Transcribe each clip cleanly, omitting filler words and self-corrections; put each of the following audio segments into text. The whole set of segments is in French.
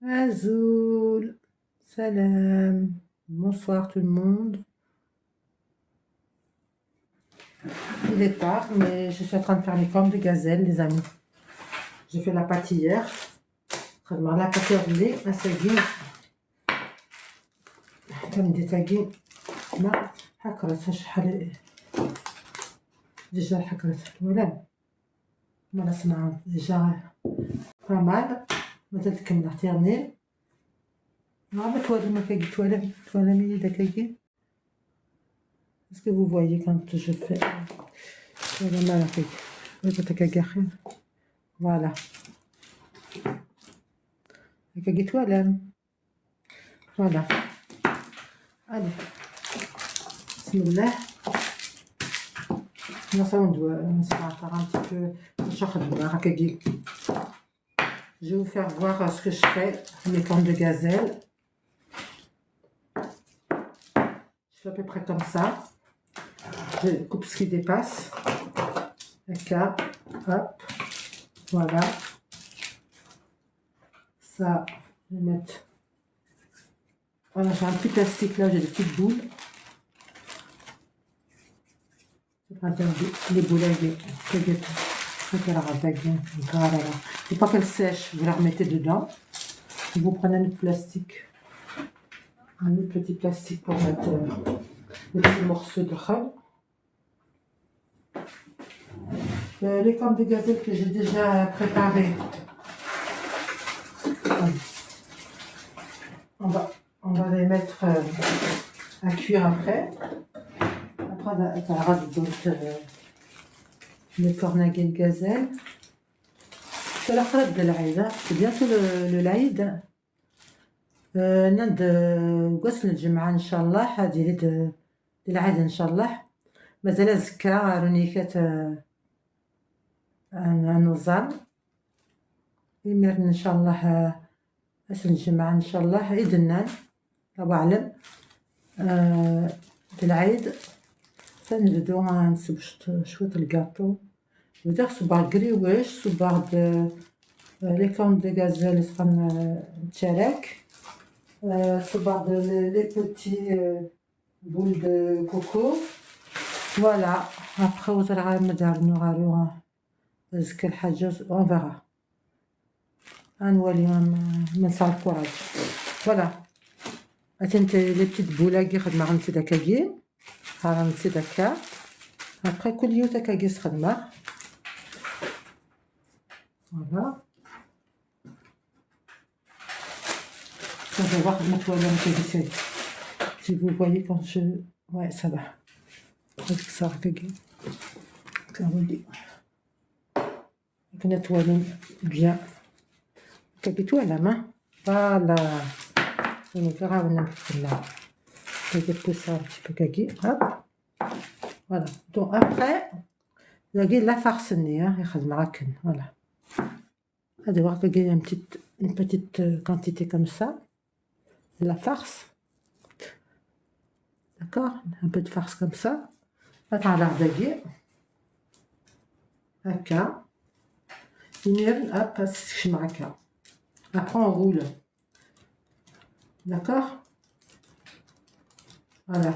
Azoul, salam, bonsoir tout le monde. Il est tard, mais je suis en train de faire les cornes de gazelle, les amis. J'ai fait la pâte hier. La pâte orlée, la sagine. Comme des sagines. ما حكرت شحال ديجا حكرت ولا ما نسمع ديجا pas mal. مازال تكمل احتيرني ما توالي ما كاكي توالي مي داكاكي. Est-ce que vous voyez quand je fais voilà voilà allez bismillah. Ça on doit faire un petit peu. Je vais vous faire voir ce que je fais mes cornes de gazelle. Je fais à peu près comme ça. Je coupe ce qui dépasse. D'accord, hop, voilà. Ça, je vais mettre. Voilà, j'ai un petit plastique là, j'ai des petites boules. Les boules, il faut pas qu'elles sèchent, vous la remettez dedans. Vous prenez un autre plastique, un autre petit plastique pour mettre les petits morceaux de khal. Les cornes de gazelle que j'ai déjà préparées, on va les mettre à cuire après. Après, on rajoute les cornagles de gazelle. C'est la fête de l'Aïd, c'est bientôt le l'Aïd. ند غسل الجمعة إن شاء الله هذه للعيد إن شاء الله. مازال الذكرى راني كات نظام يمر إن شاء الله غسل الجمعة إن شاء الله عيد النان الله أعلم العيد. فنبدو نسوي شوية الكاطو نبدا صباع الكريواش صباع لي كون دو غازيل اللي نتشارك صباع لي بوتي بول دو كوكو فوالا. ابخي وزر غنمدارنو غارو زك الحاجة اون فيغا غنولي نصال الكوراج فوالا. انت لي بتيت بولاكي خدمة غنمشي داكاكي غنمشي داكا ابخي كل يوم داكاكي خدمة voilà. Ça va voir comment toi là, si vous voyez quand je... Ouais, ça va. Avec ça, comme on dit. Nettoyer bien. Caguez-toi à la main. Voilà. On verra où on a fait là. Je vais pousser un petit peu cagué. Hop. Voilà. Donc après, la farce, voilà. À devoir gagner une petite quantité comme ça. La farce. D'accord? Un peu de farce comme ça. Attends, la redaguer. Haka. Hop, après on roule. D'accord? Voilà.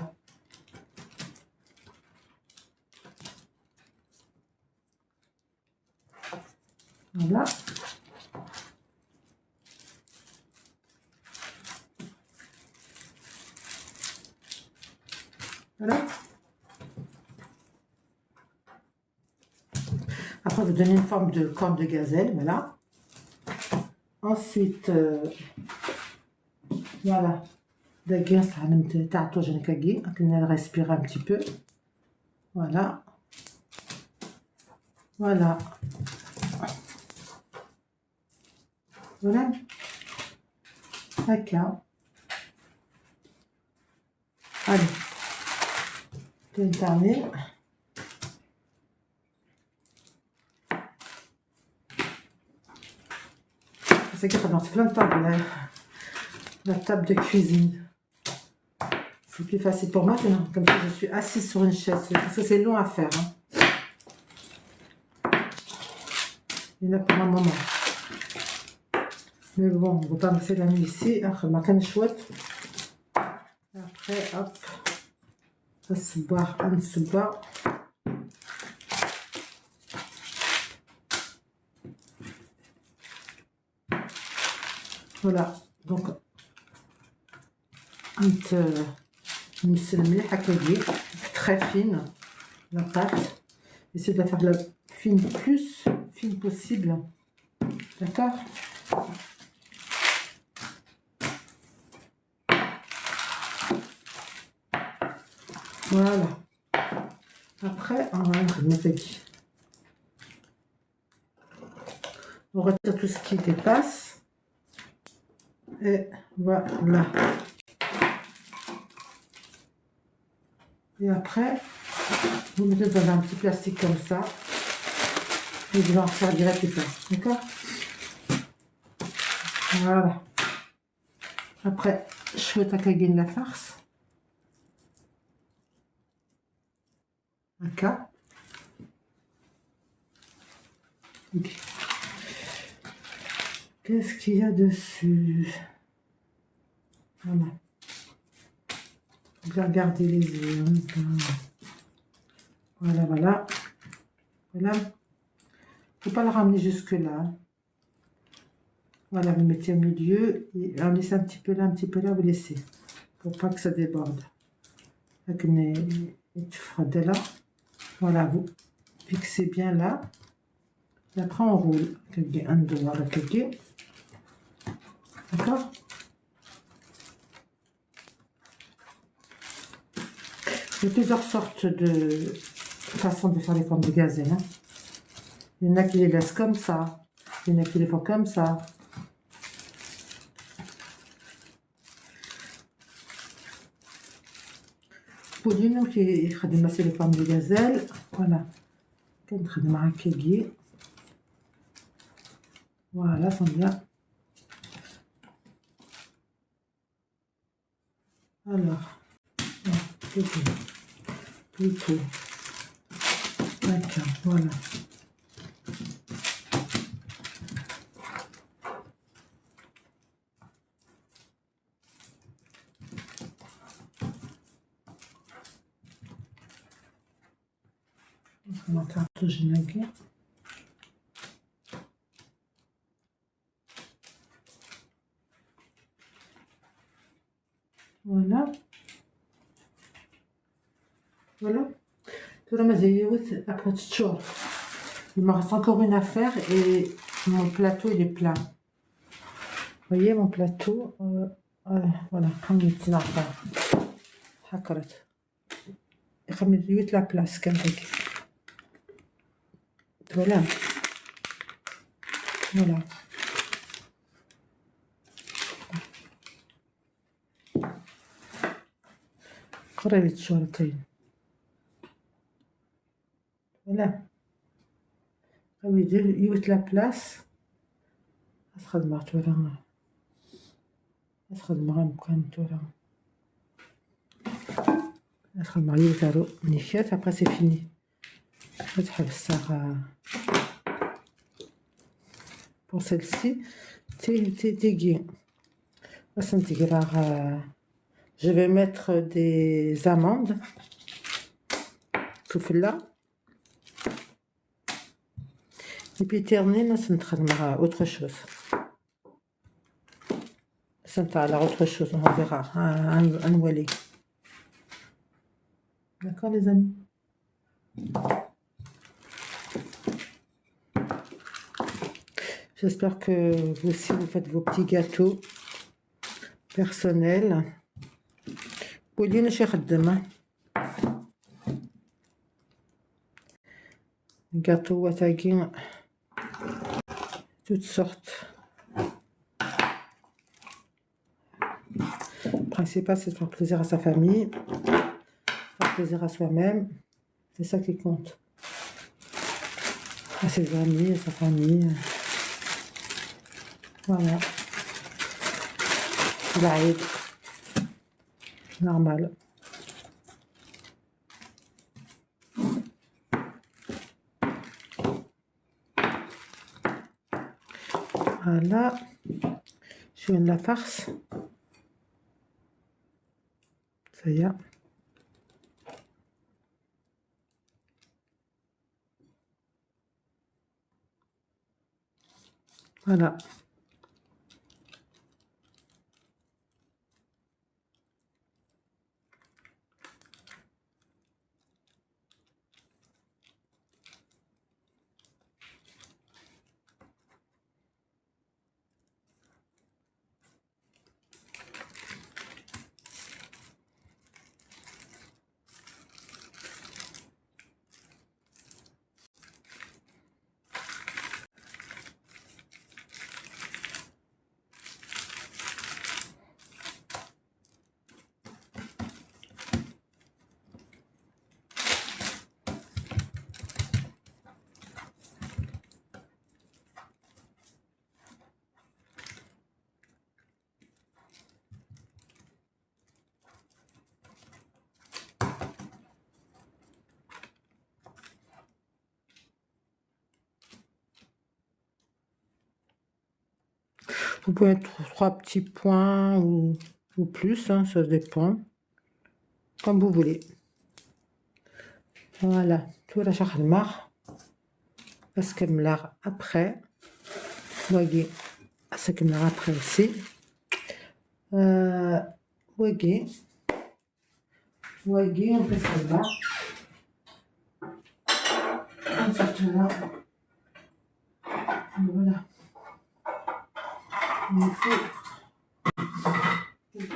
Voilà. Voilà. Après, vous donnez une forme de corne de gazelle, voilà. Ensuite, voilà. D'accord, ça respire un petit peu. Voilà. Voilà. Voilà. D'accord. Allez. Terminé. C'est que dans plein de tables, la table de cuisine. C'est plus facile pour moi que non. Comme ça, je suis assise sur une chaise. Parce que c'est long à faire. Hein. Il y en a pour un moment. Mais bon, on va pas passer la nuit ici. Après, ma canne chouette. Après, hop. الصباح عند الصباح. Voilà. Donc, نمسل مليح هكاكي très fine la pâte. Essayez de la faire la fine plus fine possible. D'accord? Voilà. Après, on va mettre ici. On retire tout ce qui dépasse. Et voilà. Et après, vous mettez dans un petit plastique comme ça. Et vous en faire direct et tout. D'accord? Voilà. Après, je fais tacaguer la farce. D'accord. Okay. Qu'est-ce qu'il y a dessus? Voilà. Bien garder les yeux. Voilà, voilà. Voilà. Faut pas le ramener jusque là. Voilà, vous mettez au milieu et on laisse un petit peu là, vous laissez. Pour pas que ça déborde. Avec une frotte là. Voilà, vous fixez bien là. Et après on roule. Un doigt avec quelqu'un. D'accord? Il y a plusieurs sortes de façons de faire les formes de gazelle. Hein. Il y en a qui les laissent comme ça. Il y en a qui les font comme ça. Pauline qui يخدم masser les formes de gazelle. Voilà. كنخدم مع كيجي. Voilà, sont bien. Alors, plutôt. D'accord, voilà. On va faire tout générer. Voilà. Voilà. Tout le monde après toujours. Il me reste encore une affaire et mon plateau il est plein. Vous voyez mon plateau. Voilà. Comme une petite affaire. حكرت. يخمد la place comme ça. Voilà. Voilà. قريت شويتين. Voilà. Comme il dit, la place. أخدم تورا. أخدم مكان تورا. أخدم يوتارو نيشات. Après c'est fini. Pour celle-ci, je vais mettre des amandes tout là. Et puis terminer, ça me autre chose. Ça me autre chose, on verra. Un wally. D'accord les amis? J'espère que vous aussi vous faites vos petits gâteaux personnels. Pauline chez demain. Gâteaux watagin, toutes sortes. Le principal c'est de faire plaisir à sa famille, faire plaisir à soi-même. C'est ça qui compte. À ses amis, à sa famille. Voilà. L'Aïd. Normal. Voilà. Je viens de la farce. Ça y est. Voilà. Vous pouvez mettre 3 petits points ou plus, hein, ça dépend. Comme vous voulez. Voilà. Tout la charmar. Parce que me l'a après. Voyez. Ce que me l'a après aussi. Voyez. Voyez, on fait ça là. On fait ça là. Voilà. Il faut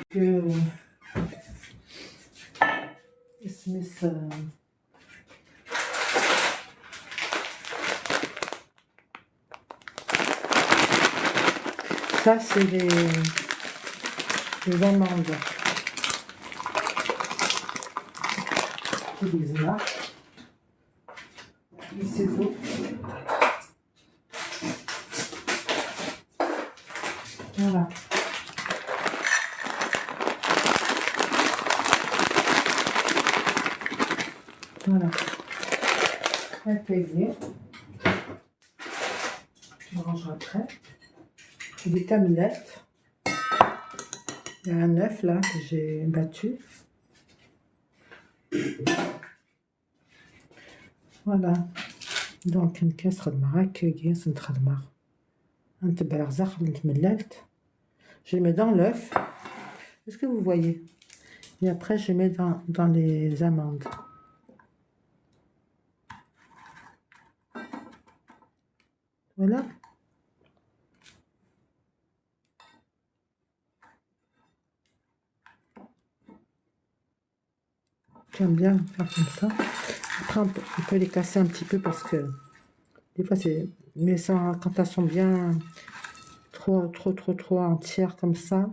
que se met ça. Ça, c'est les amandes. C'est des là. Et c'est beau. Voilà. Voilà. Intégrer. Je range après. Des camillettes. Il y a un œuf là que j'ai battu. Voilà. Donc une casserole de marac, une tradmar. Un tebarzach, une tmellelt. Je mets dans l'œuf. Est-ce que vous voyez? Et après, je mets dans les amandes. Voilà. J'aime bien faire comme ça. Après, on peut les casser un petit peu parce que des fois, c'est... Mais ça, quand elles sont bien trop entières comme ça,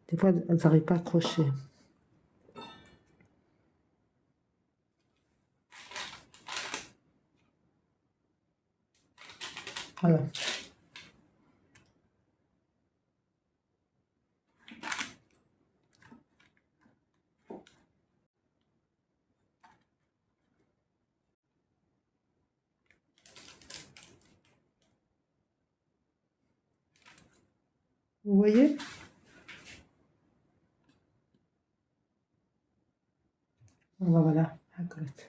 des fois, elles n'arrivent pas à accrocher. Voilà. Vous voyez? Voilà, à côté.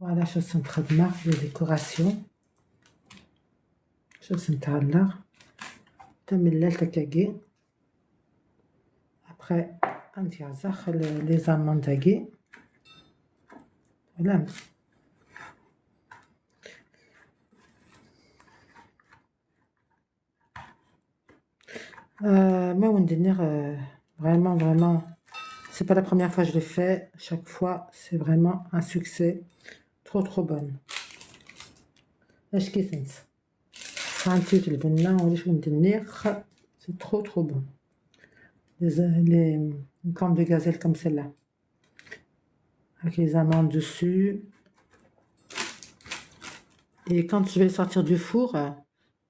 Voilà, je suis en train de marquer les décorations. Je suis en train de là. Après, on tire les amandes. Voilà. Moi, on dire vraiment, c'est pas la première fois que je le fais. Chaque fois, c'est vraiment un succès. Trop bonne. اش كيسنس سانتيت البنة وليش ندير c'est trop bon. Une corne de gazelle comme celle-là avec les amandes dessus. Et quand je vais sortir du four,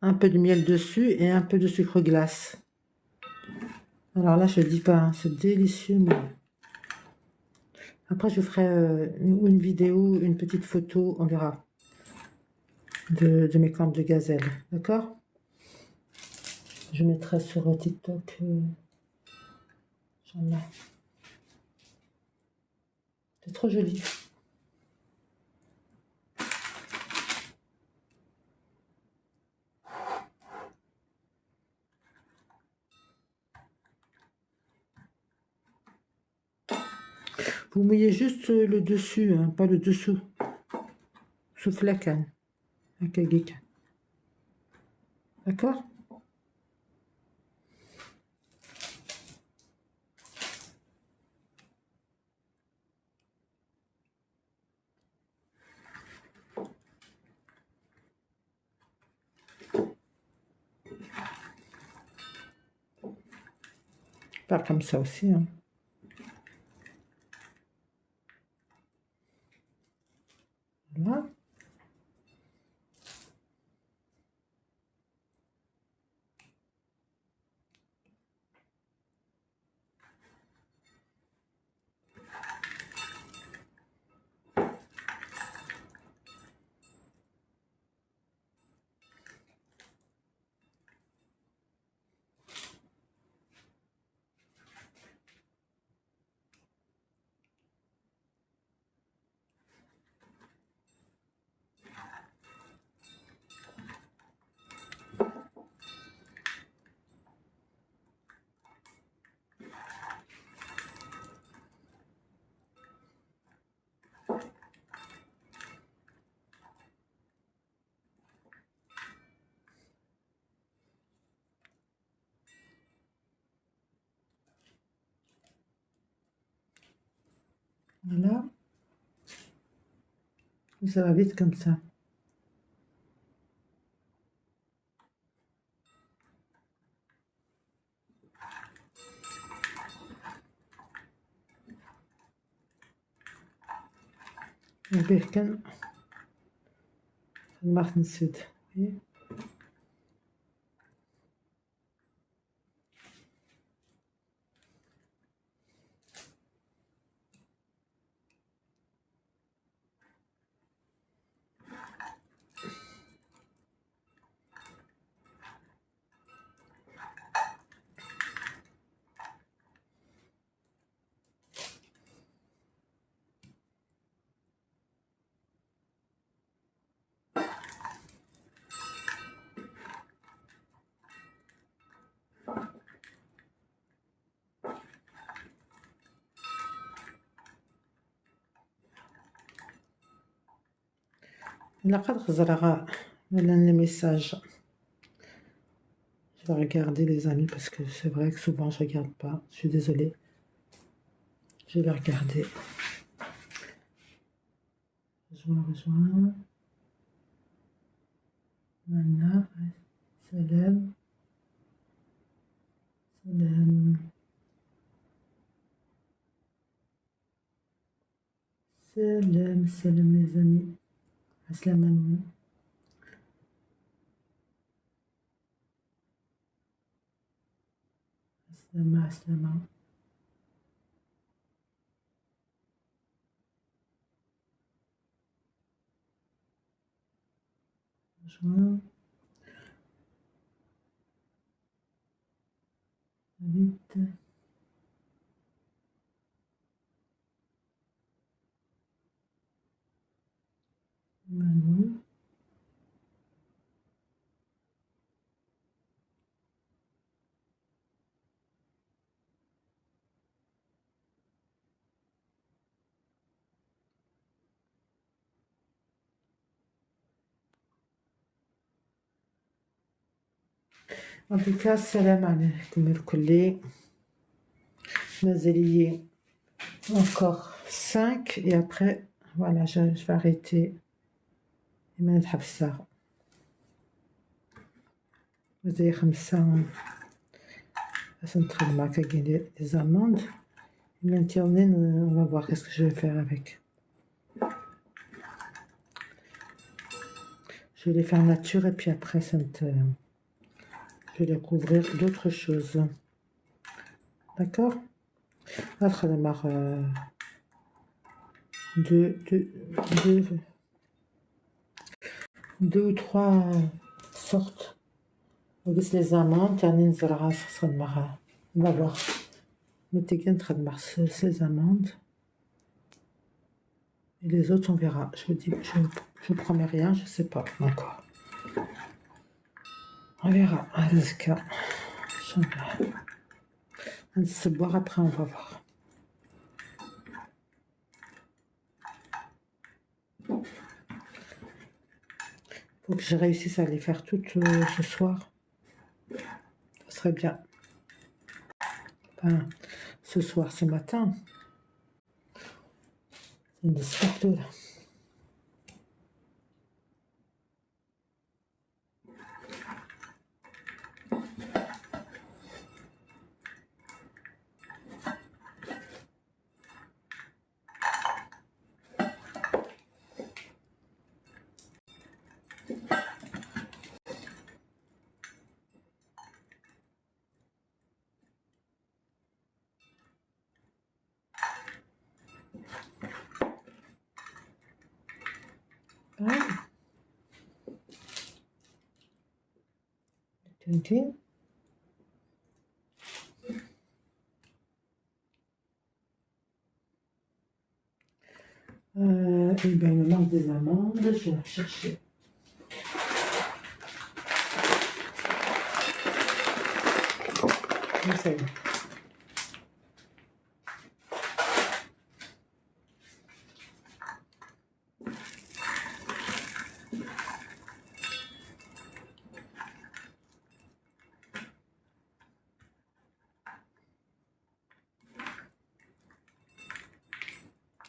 un peu de miel dessus et un peu de sucre glace. Alors là, je ne dis pas, hein, c'est délicieux. Mais... Après, je ferai une vidéo, une petite photo, on verra, de mes cornes de gazelle. D'accord? Je mettrai sur TikTok. Inch'Allah. C'est trop joli. Vous mouillez juste le dessus, hein, pas le dessous. Sauf la canne. D'accord? Pas comme ça aussi. Hein. Voilà. Voilà. Ça va vite comme ça. البركان الماء نسيت لقد خزرغاء les messages. Je vais regarder les amis parce que c'est vrai que souvent je regarde pas. Je suis désolée. Je vais regarder. Rejoins. Voilà. Salam. Salam. Salam, salam les amis. Aslam alaikum. Aslama, aslama. Rejoins. Vite. Manon. En tout cas, salam alaikum الكل. Mazalier. Encore 5 et après, voilà, je vais arrêter. Et maintenant, je vais ça. Vous avez comme ça. Ça me traîne ma des amandes. Et maintenant, on va voir qu'est-ce que je vais faire avec. Je vais les faire nature et puis après, je vais les couvrir d'autres choses. D'accord? Après, on va deux ou trois sortes وليس لي زاموند تاني نزرعها نخدمها. On va voir. Mettez bien ces amandes. Et les autres, on verra. Je vous dis, je ne promets rien, je ne sais pas encore. On verra. On va se boire après, on va voir. Faut que je réussisse à les faire toutes ce soir. Ça serait bien. Enfin, ce soir, ce matin. C'est une sorte là. Okay. Et bien, il me manque des amandes, je vais la chercher. Et ça y est.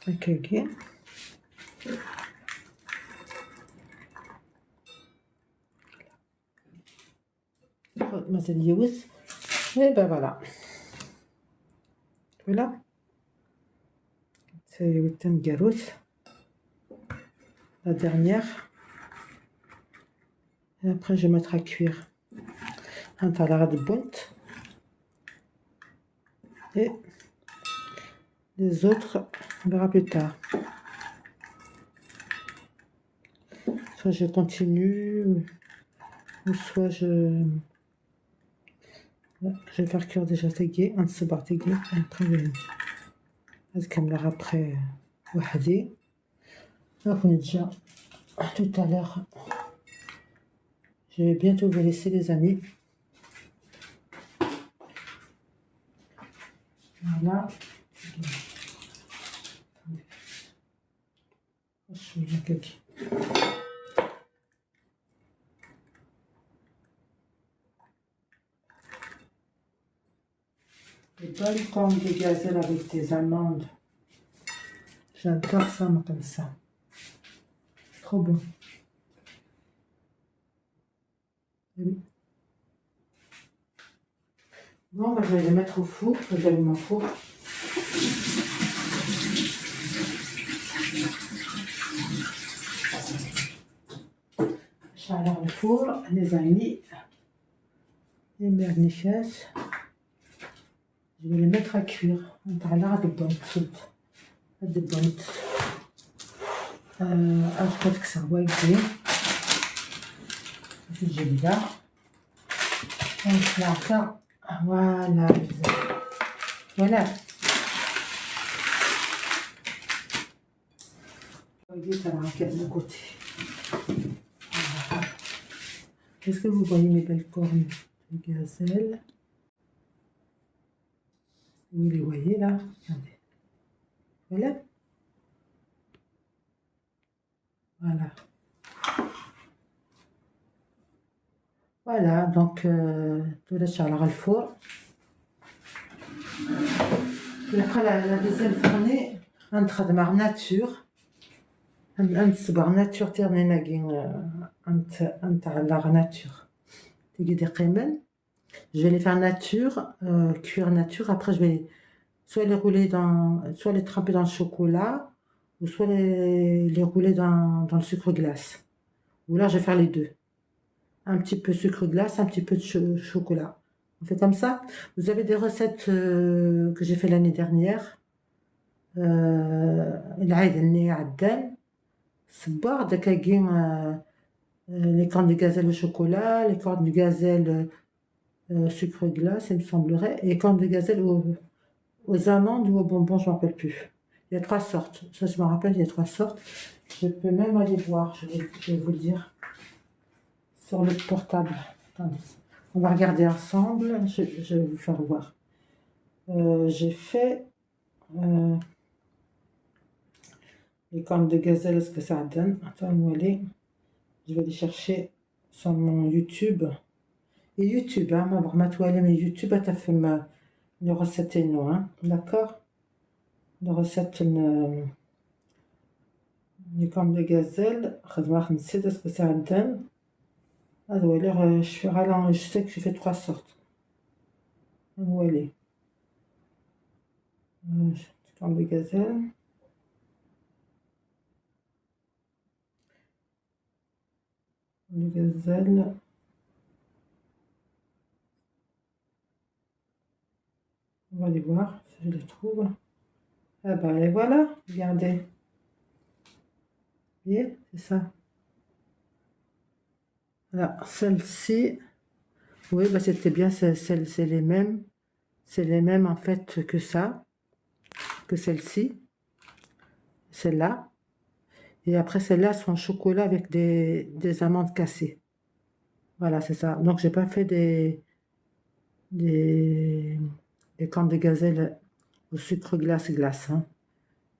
Ok. مثلا يوز. Et ben voilà. Voilà. C'est une garotte. La dernière. Et après, je vais mettre à cuire. Un talar de bonte. Et les autres, on verra plus tard. Soit je continue, ou soit je vais faire cuire déjà تاقي نصبر تاقي après نكمل après وحدي. Donc on est déjà tout à l'heure. Je vais bientôt vous laisser les amis. Voilà. Je suis là quelqu'un. Les bonnes pommes de gazelle avec des amandes. J'adore ça, moi, comme ça. Trop bon. Oui. Bon, bah, je vais les mettre au four. J'allume mon four. J'allume le four, les amis. Les mernichas. Je vais les mettre à cuire. On parlera de bonnes toutes. De bonnes. Je pense que ça va être bien. C'est génial. On fait ça. Voilà. Voilà. Voyez, ça va de mon côté. Voilà. Est-ce que vous voyez mes belles cornes de gazelle? Vous les voyez là? Regardez. Voilà. Voilà. Voilà, donc tout laisse على الفور. Et après la deuxième fournée, نخدمها nature. نصبر nature تاعنا كاين نتاع nature. تيجي دي قيمن. Je vais les faire nature, cuire nature. Après, je vais soit les rouler soit les tremper dans le chocolat, ou soit les rouler dans le sucre glace. Ou là, je vais faire les deux. Un petit peu sucre glace, un petit peu de chocolat. On fait comme ça. Vous avez des recettes que j'ai fait l'année dernière. العيد اللي عدى صبار دكاكين les cornes de gazelle au chocolat, les cornes de gazelle sucre glace, il me semblerait, et les cornes de gazelle aux amandes ou aux bonbons, je ne me rappelle plus. Il y a 3 sortes. Ça, je me rappelle, il y a 3 sortes. Je peux même aller voir, je vais vous le dire, sur le portable. Attendez. On va regarder ensemble, je vais vous faire voir. J'ai fait les cornes de gazelle, est-ce que ça donne? Attends, où elle est? Je vais aller chercher sur mon YouTube. Et YouTube, hein, ma toile, mais YouTube, tu fait les recettes et non, hein, d'accord? Les recettes, les cornes de gazelle, je sais ce que ça donne. Alors, je sais que je fais 3 sortes. Où elle est? Cornes de gazelle. De gazelle. On va aller voir si je les trouve. Ah bah et voilà, regardez. Vous voyez, c'est ça. Voilà, celle-ci, oui, bah c'était bien, c'est les mêmes. C'est les mêmes en fait que ça, que celle-ci, celle-là. Et après celle-là, sont en chocolat avec des amandes cassées. Voilà, c'est ça. Donc j'ai pas fait des, des cornes de gazelle au sucre glace, hein.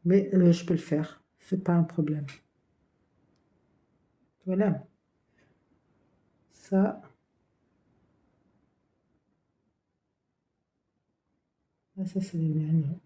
Mais je peux le faire, c'est pas un problème. Voilà, ça, ça c'est les miennes.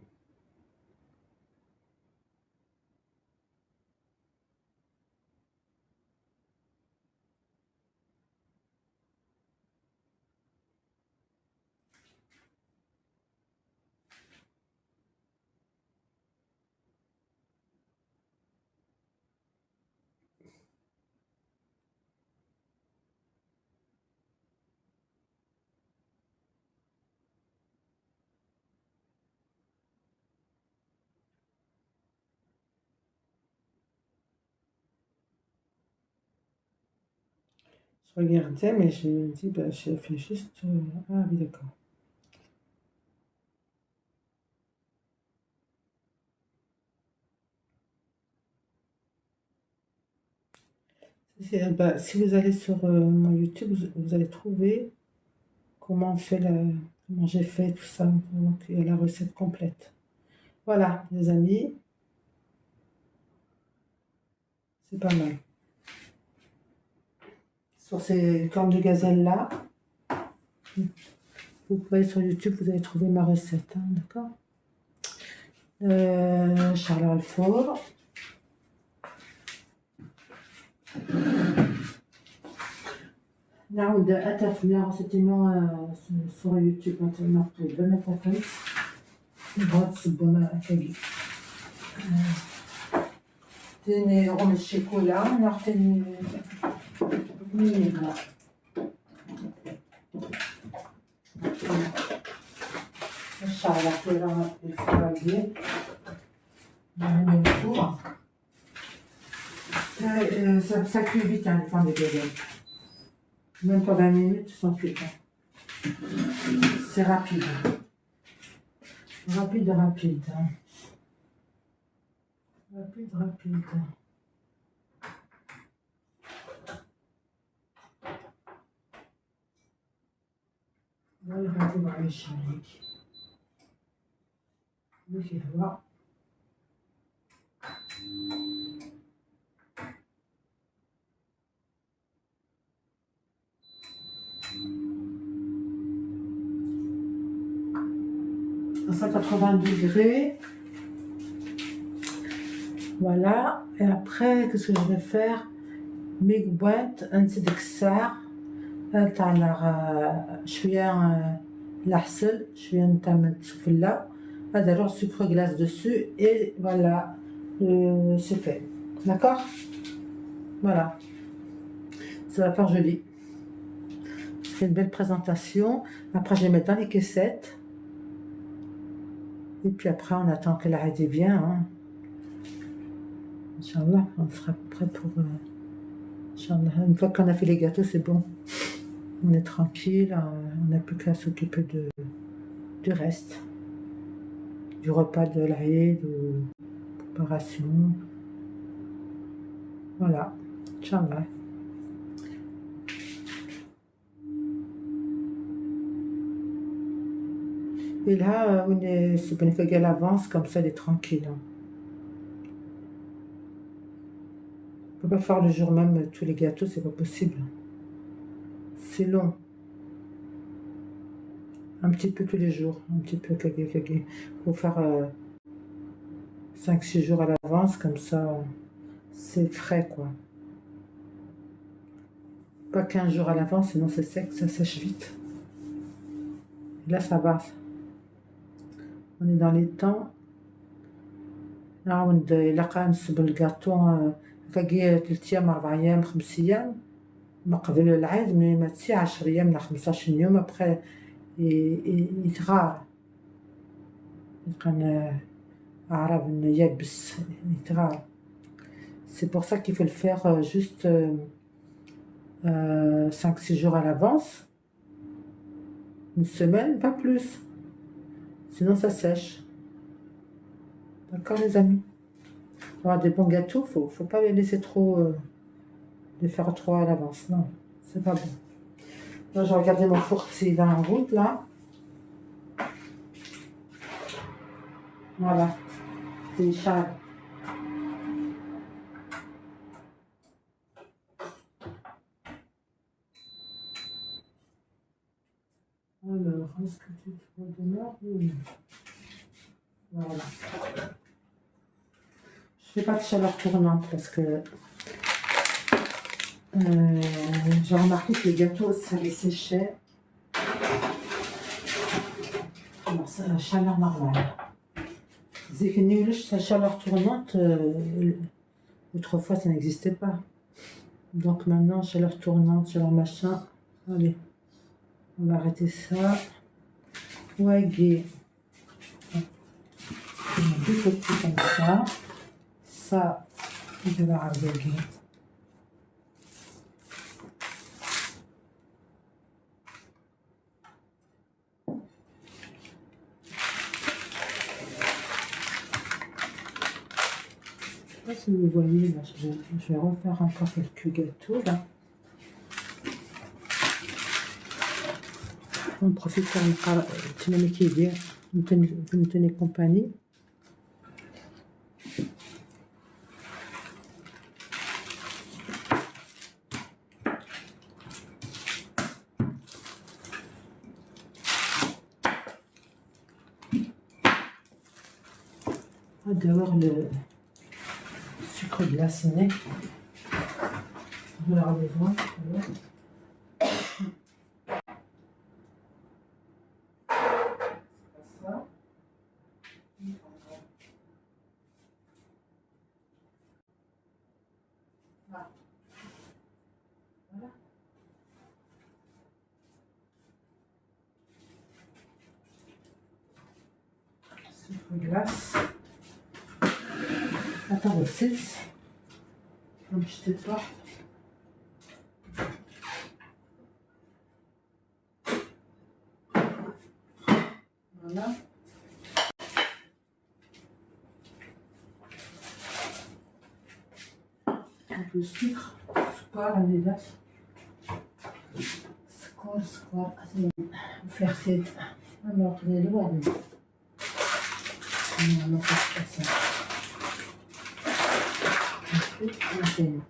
Je regardais, mais j'ai dit, bah, j'ai fait juste. Ah oui, d'accord. Bah, si vous allez sur mon YouTube, vous allez trouver comment on fait comment j'ai fait tout ça. Donc, il y a la recette complète. Voilà, les amis, c'est pas mal. Sur ces cornes de gazelle là, vous pouvez aller sur YouTube, vous allez trouver ma recette, hein, d'accord? Charles Alfort. نعود أتفنى راسيتينو sur YouTube maintenant في المتفنس بغات تصبو ما كاجي تاني غم الشيكولا نعطيني ميغلا الشعلة كورا الفراغي نعمل الفوق ça cuit vite hein, les pommes de gazelle. Même pas 20 minutes, ils sont cuits. C'est rapide. Rapide. Rapide. Voilà, on va voir les chimiques. Le voir. À 180 degrés. Voilà. Et après, qu'est-ce que je vais faire? ميكبوات نزيد كساع تاع شويه العسل شويه نتاع السفلة هذا روح sucre glace dessus et voilà c'est fait, d'accord? Voilà, ça va faire joli. C'est une belle présentation. Après je les mets dans les caissettes et puis après on attend que la reine vienne, hein. Inch'Allah, on sera prêt pour Inch'Allah. Une fois qu'on a fait les gâteaux, c'est bon. On est tranquille, on n'a plus qu'à s'occuper du reste. Du repas de l'Aïd, de préparation. Voilà. Inch'Allah. Et là, c'est bon qu'elle avance, comme ça, elle est tranquille. Hein. On ne peut pas faire le jour même tous les gâteaux, c'est pas possible. C'est long. Un petit peu tous les jours, un petit peu. Il faut faire 5-6 jours à l'avance, comme ça, c'est frais, quoi. Pas 15 jours à l'avance, sinon c'est sec, ça sèche vite. Et là, ça va. On est dans les temps. نعاود إلا نصب الكاطو كاكي 3 أيام 4 أيام 5 أيام ما قبل العيد ما تسي 10 أيام ولا 15 يوم أبخي يتغار يبقى أعراب يابس يتغار. C'est pour ça qu'il faut le faire juste 5-6 jours à l'avance, une semaine, pas plus, sinon ça sèche. D'accord les amis? Pour avoir des bons gâteaux, faut pas les laisser trop, les faire trop à l'avance, non, c'est pas bon. Là, j'ai regardé mon four, il est en route là. Voilà, c'est Charles. Alors, est-ce que tu te redémarres? Oui. Voilà. Je fais pas de chaleur tournante parce que j'ai remarqué que les gâteaux, ça les séchait. Alors, c'est la chaleur normale. C'est que la chaleur tournante, autrefois, ça n'existait pas. Donc maintenant, chaleur tournante, chaleur machin. Allez, on va arrêter ça. Ouais, gay. Deux petits comme ça. Ça, je vais rajouter. Je ne sais pas si vous voyez, là, je vais refaire encore quelques gâteaux là. On profite pour me tenir compagnie. D'avoir le sucre glaçonné. On en aura besoin. Voilà. Sucre glace. Attends, le 6. Un petit effort. Voilà. Un peu de sucre. Square, on est là. Square. Faire cette. Alors, on est loin. Non, pas ça. C'est bon.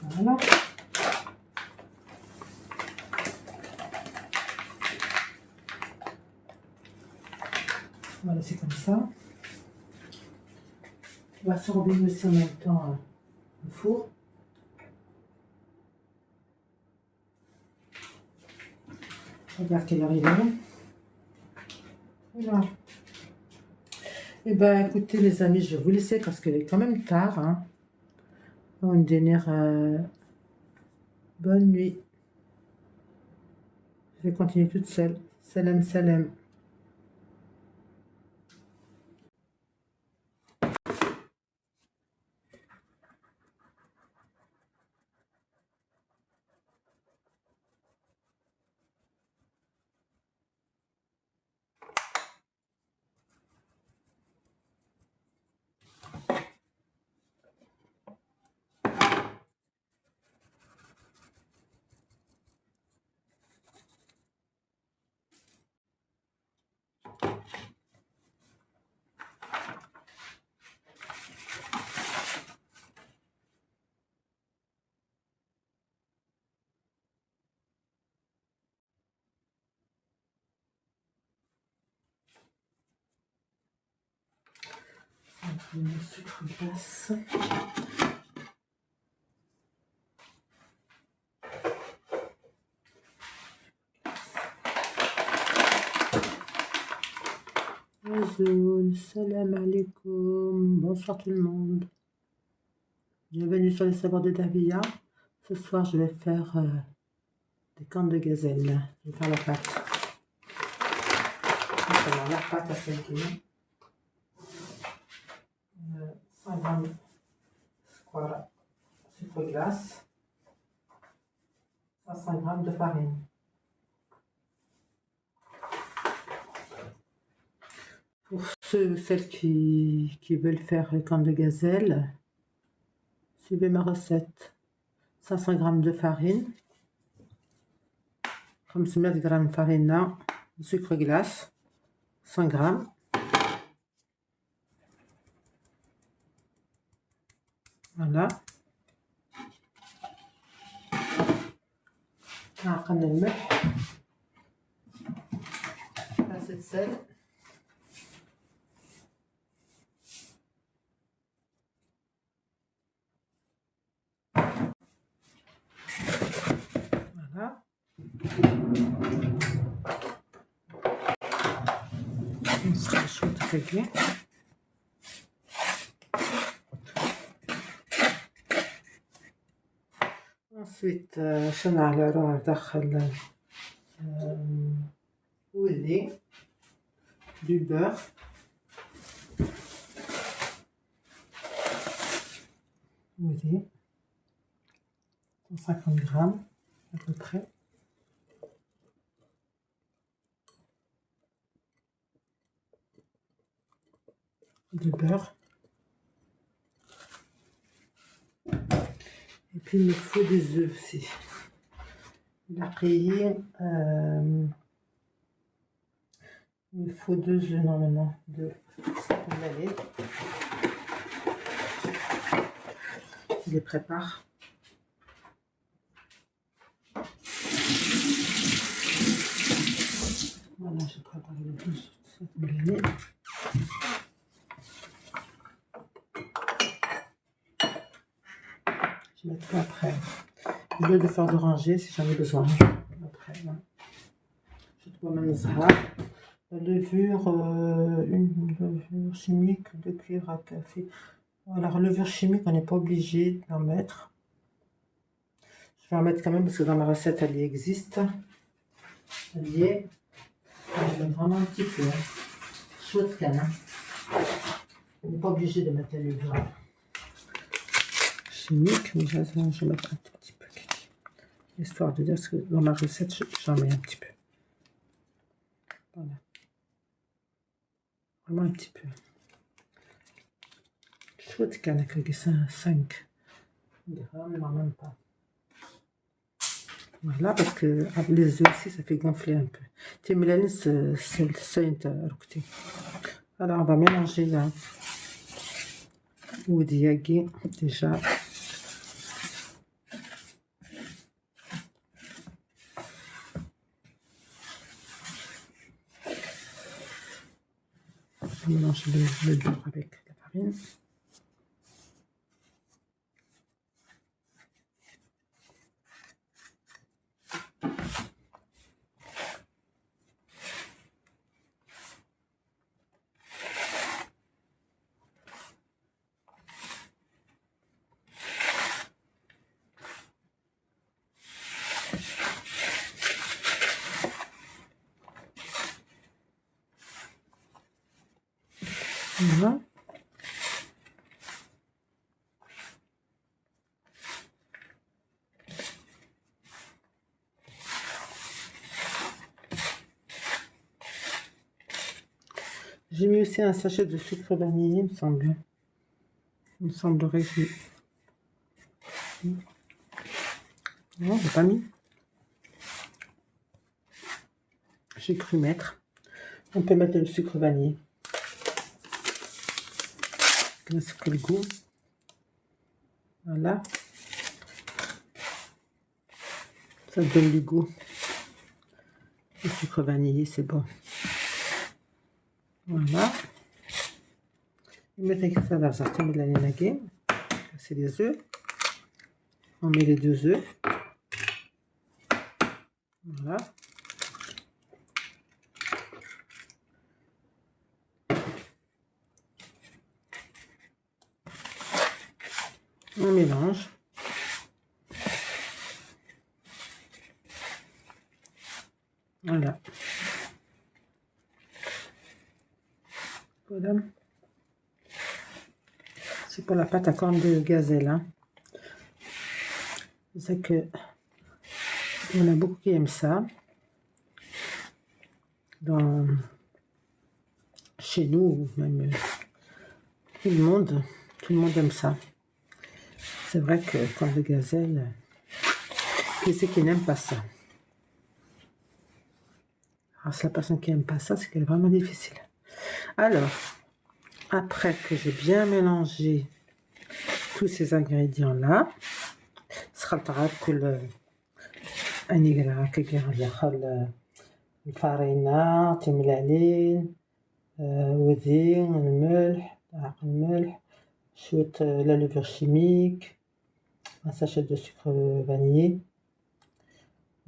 Voilà. Voilà, c'est comme ça. On va surveiller aussi en même temps le four. Regarde quelle heure il est. Voilà. Et ben écoutez les amis, je vais vous laisser parce qu'il est quand même tard. Hein. Une dernière bonne nuit. Je vais continuer toute seule. Salam, salam. Le sucre glace. Bonjour, salam alaikum, bonsoir tout le monde. Bienvenue sur les savoirs de Davia. Ce soir, je vais faire des cornes de gazelle. Je vais faire la pâte. Maintenant, la pâte à 5 kg. 100 g square sucre glace. 500 g de farine. Pour ceux ou celles qui veulent faire les cornes de gazelle, suivez ma recette. 500 g de farine, 500 g farina, sucre glace, 100 g. Voilà. نعقل الملح، كاسة سل، voilà. نسخن شوية كاكي. ensuite شنعل روح ندخل ودي du beurre. ودي 150 g à peu près. De beurre. Et puis il me faut des œufs aussi. Il me faut 2 œufs normalement. 2. Je les prépare. Voilà, j'ai préparé les 2 œufs. Je mettrai après l'huile de fleur d'oranger si j'en ai besoin. Après, voilà. Je dois même la levure, une levure chimique, 2 cuillères à café. Voilà, la levure chimique, on n'est pas obligé d'en mettre. Je vais en mettre quand même parce que dans ma recette, elle y existe. Elle y est. Je mets vraiment un petit peu. Chouette canne. On n'est pas obligé de mettre la levure chimique, mais je vais mettre un tout petit peu. Histoire de dire que dans ma recette, j'en mets un petit peu. Voilà. Vraiment un petit peu. Chouette canne avec 5 grammes, mais même pas. Voilà, parce que les œufs aussi, ça fait gonfler un peu. Timlani, c'est le seuil. Alors, on va mélanger là. Ou diagé déjà. On mélange le beurre avec la farine. Voilà. J'ai mis aussi un sachet de sucre vanillé, il me semble. Il me semblerait que non, j'ai pas mis. J'ai cru mettre. On peut mettre le sucre vanillé. Ça fait le goût. Voilà. Ça donne du goût. Le sucre vanillé, c'est bon. Voilà. Il C'est les œufs. On met les 2 œufs. Voilà. On mélange. Voilà. Voilà. C'est pour la pâte à cornes de gazelle. Hein. C'est que il y en a beaucoup qui aiment ça. Chez nous, même tout le monde aime ça. C'est vrai que cornes de gazelle, qui c'est qui n'aime pas ça? Alors, c'est la personne qui n'aime pas ça, c'est qu'elle est vraiment difficile. Alors, après que j'ai bien mélangé tous ces ingrédients-là, سخلط كل أني هكا الفارينة تملالين وزين الملح الملح شوية لا لevure chimique un sachet de sucre vanillé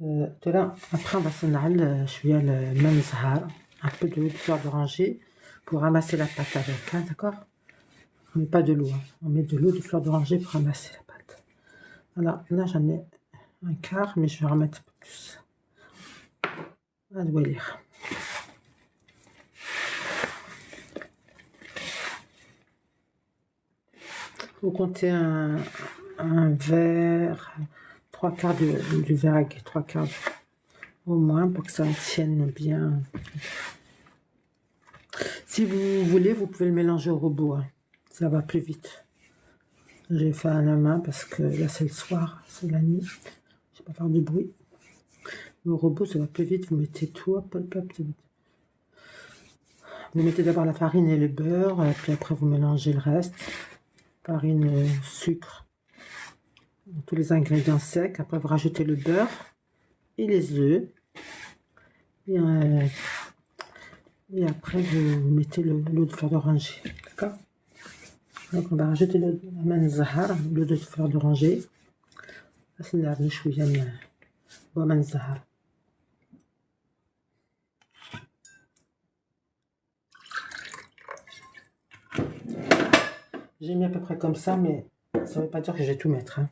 après on va s'enlever شوية الماء الزهر un peu de fleur d'oranger pour ramasser la pâte avec, hein, d'accord? On met pas de l'eau, hein. On met de l'eau de fleur d'oranger pour ramasser la pâte. Voilà, là j'en ai un quart, mais je vais remettre un peu plus. À doit lire. Vous comptez un verre, 3/4 du verre à 3/4 au moins pour que ça tienne bien. Si vous voulez, vous pouvez le mélanger au robot, hein. Ça va plus vite. J'ai fait à la main parce que là c'est le soir, c'est la nuit. Je vais pas faire du bruit. Le robot, ça va plus vite. Vous mettez tout, hop, hop, hop. Vous mettez d'abord la farine et le beurre, puis après vous mélangez le reste. Farine, sucre, tous les ingrédients secs. Après vous rajoutez le beurre et les œufs. Et après vous mettez l'eau de fleur d'oranger. D'accord? Donc on va rajouter l'eau de fleur d'oranger. C'est une arniche où il y a une bonne zahar. J'ai mis à peu près comme ça, mais ça ne veut pas dire que je vais tout mettre. Hein.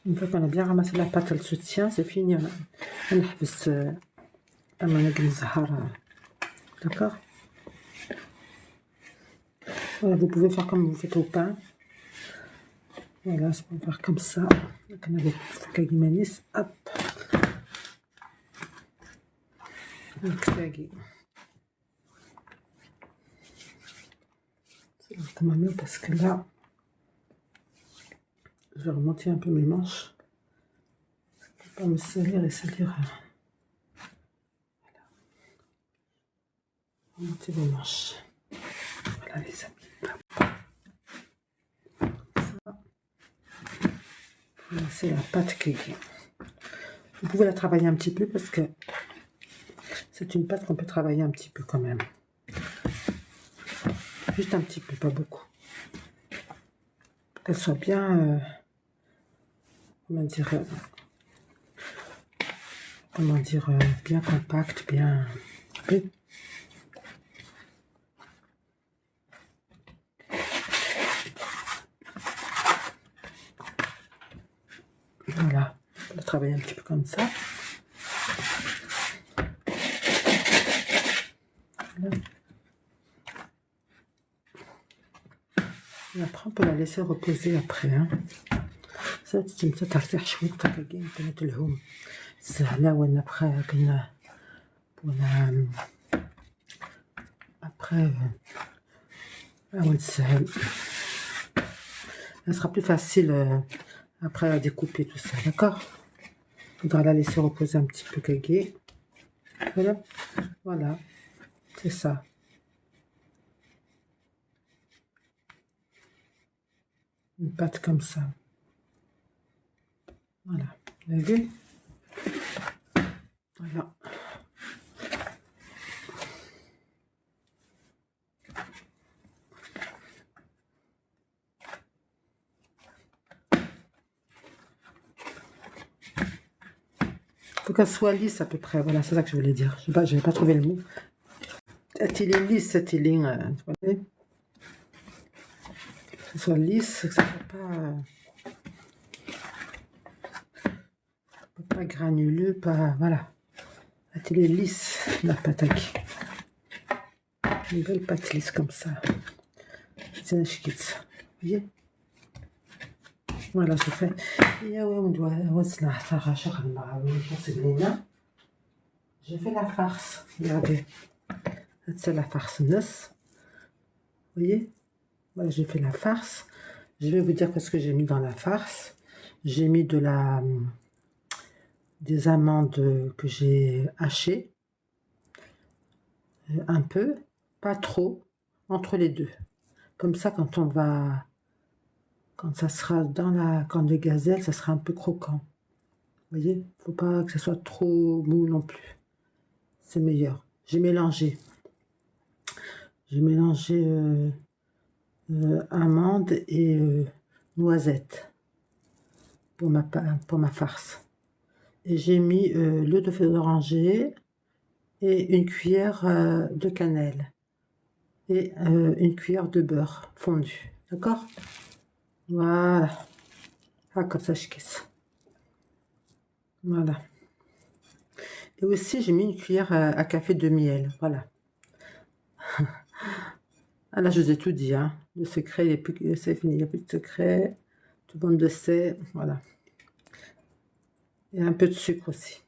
Une fois qu'on a bien ramassé la pâte, elle se tient, c'est fini. On d'accord? Voilà, vous pouvez faire comme vous faites au pain. Voilà, on va faire comme ça. Donc on a des kagimani's. Hop. C'est quand même parce que là, je vais remonter un peu mes manches. Pour pas me salir et salir. Voilà. Remonter mes manches. Voilà les amis. C'est la pâte kegi. Vous pouvez la travailler un petit peu parce que c'est une pâte qu'on peut travailler un petit peu quand même. Juste un petit peu, pas beaucoup. Qu'elle soit bien, comment dire, bien compacte, bien. Voilà, on va travailler un petit peu comme ça. Voilà. Et après, on peut la laisser reposer après. Hein. Ça, tu me ترتاح شوية دقيقة كانت الهوم سهلة وأنا après كنا après on سهل. Ça sera plus facile après à découper tout ça, d'accord? Il faudra la laisser reposer un petit peu kagé. Voilà, voilà, c'est ça. une pâte comme ça. Voilà, vous avez vu? Voilà. Il faut qu'elle soit lisse à peu près. Voilà, c'est ça que je voulais dire. Je n'avais pas trouvé le mot. Elle est lisse, cette ligne. Que ce soit lisse, que ça ne soit pas granuleux, pas. Voilà. Elle est lisse, la pâte. Une belle pâte lisse comme ça. C'est un chiquit. Vous voyez? Voilà, c'est fait. J'ai fait la farce. Regardez. C'est la farce neusse. Vous voyez? Voilà, j'ai fait la farce. Je vais vous dire ce que j'ai mis dans la farce. J'ai mis des amandes que j'ai hachées. Un peu, pas trop, entre les deux. Comme ça, quand ça sera dans la corne de gazelle, ça sera un peu croquant. Vous voyez? Il ne faut pas que ça soit trop mou non plus. C'est meilleur. J'ai mélangé. Amandes et noisettes pour ma farce. Et j'ai mis l'eau de feuilles d'oranger et une cuillère de cannelle et une cuillère de beurre fondu. D'accord? Voilà. Ah, comme ça, je casse. Voilà. Et aussi, j'ai mis une cuillère à café de miel. Voilà. Ah là, je vous ai tout dit. Hein. Le secret, c'est fini. Il n'y a plus de secret. Tout le monde le sait. Voilà. Et un peu de sucre aussi.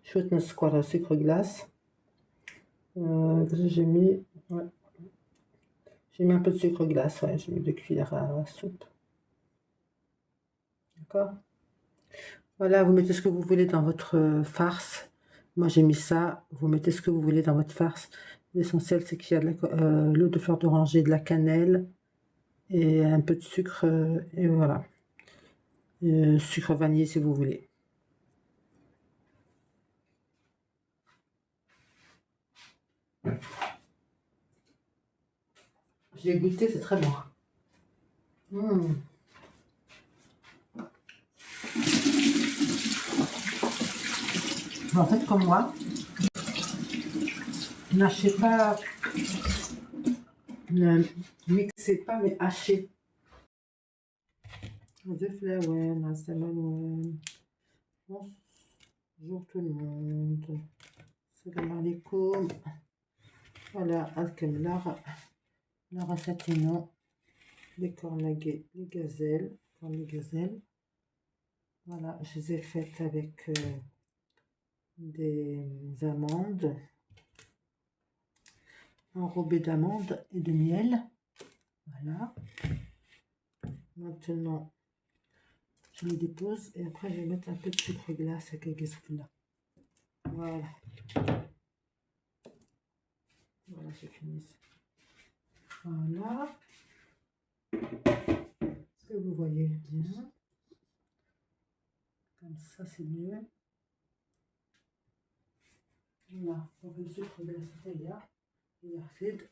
Chouette square, sucre glace. J'ai mis un peu de sucre glace. Ouais, j'ai mis 2 cuillères à soupe. D'accord? Voilà, vous mettez ce que vous voulez dans votre farce. Moi, j'ai mis ça. Vous mettez ce que vous voulez dans votre farce. L'essentiel, c'est qu'il y a de l'eau de fleur d'oranger, de la cannelle et un peu de sucre. Et voilà. Sucre vanillé, si vous voulez. Je l'ai goûté, c'est très bon. En fait, comme moi, n'hachez pas, ne mixez pas, mais hachez. De fleurs, ouais, bonjour tout le monde. Salam alaikum. Voilà, la recette est non. Les cornagets, les gazelles. Voilà, je les ai faites avec des amandes, enrobées d'amandes et de miel. Voilà. Maintenant, je les dépose et après je vais mettre un peu de sucre glace avec les là. Voilà. Voilà, j'ai fini. Voilà. Est-ce que vous voyez bien? Comme ça, c'est mieux. Voilà. Donc le sucre glace est là. Il est acide.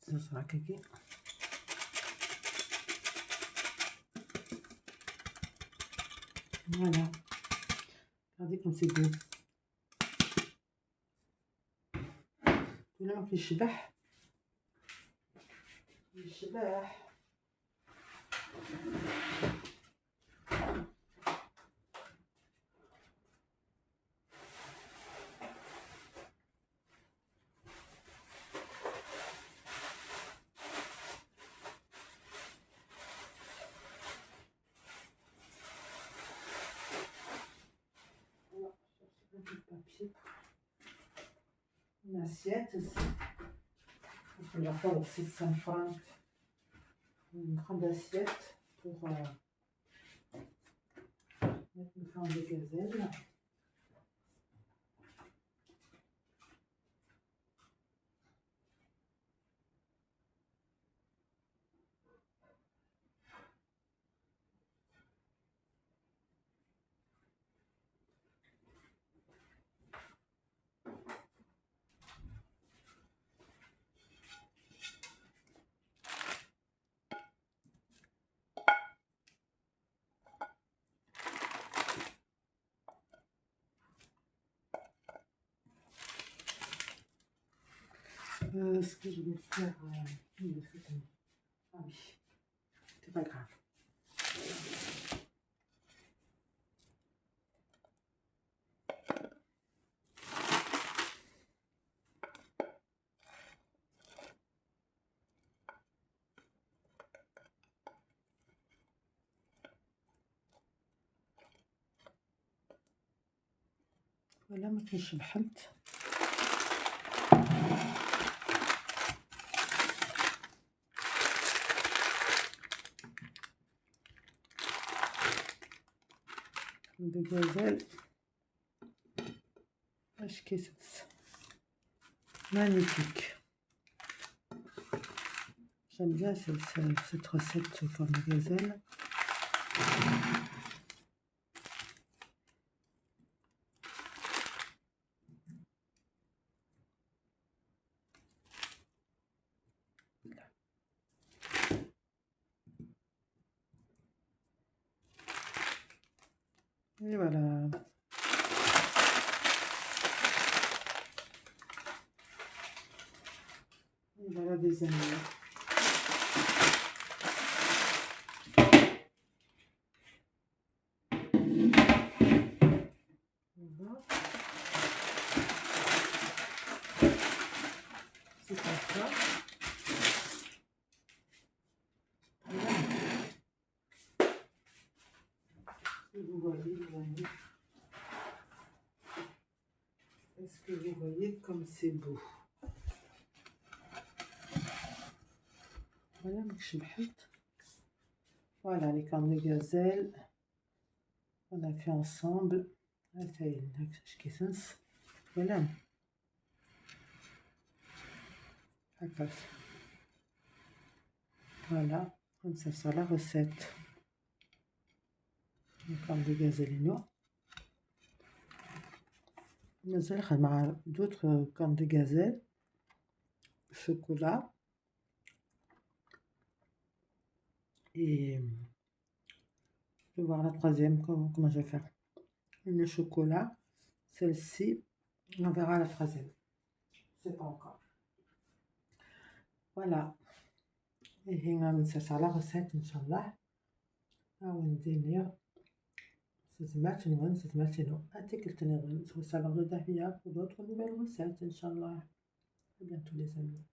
Ça sera caqué. Voilà. Regardez comme c'est beau. Tout le monde qui يشبح. assiette aussi. On va faire aussi 5 francs. Une grande assiette pour mettre une forme de gazelle. Ce que je vais faire, ah oui, c'est pas grave. Voilà, ما كاينش الحنت. de gazelle. اش كيسبس magnifique. J'aime bien cette recette sous forme de gazelle. Et voilà. Et voilà des amis. Voilà. C'est comme ça. Voilà. Et vous voyez les amis. Est-ce que vous voyez comme c'est beau? Voilà, voilà les cornes de gazelle. On a fait ensemble. Voilà. Voilà, comme ça sera la recette. Les cornes de gazelle noix. D'autres cornes de gazelle. Chocolat. Et je vais voir la troisième, comment je vais faire. Le chocolat, celle-ci, on verra la troisième. Je ne sais pas encore. Voilà. Et ça sera la recette, Inch'Allah. وندير ستمات نغن ستمات نو أتكلت نغن وصل غدا هي pour d'autres nouvelles recettes Inch'Allah. À bientôt les amis.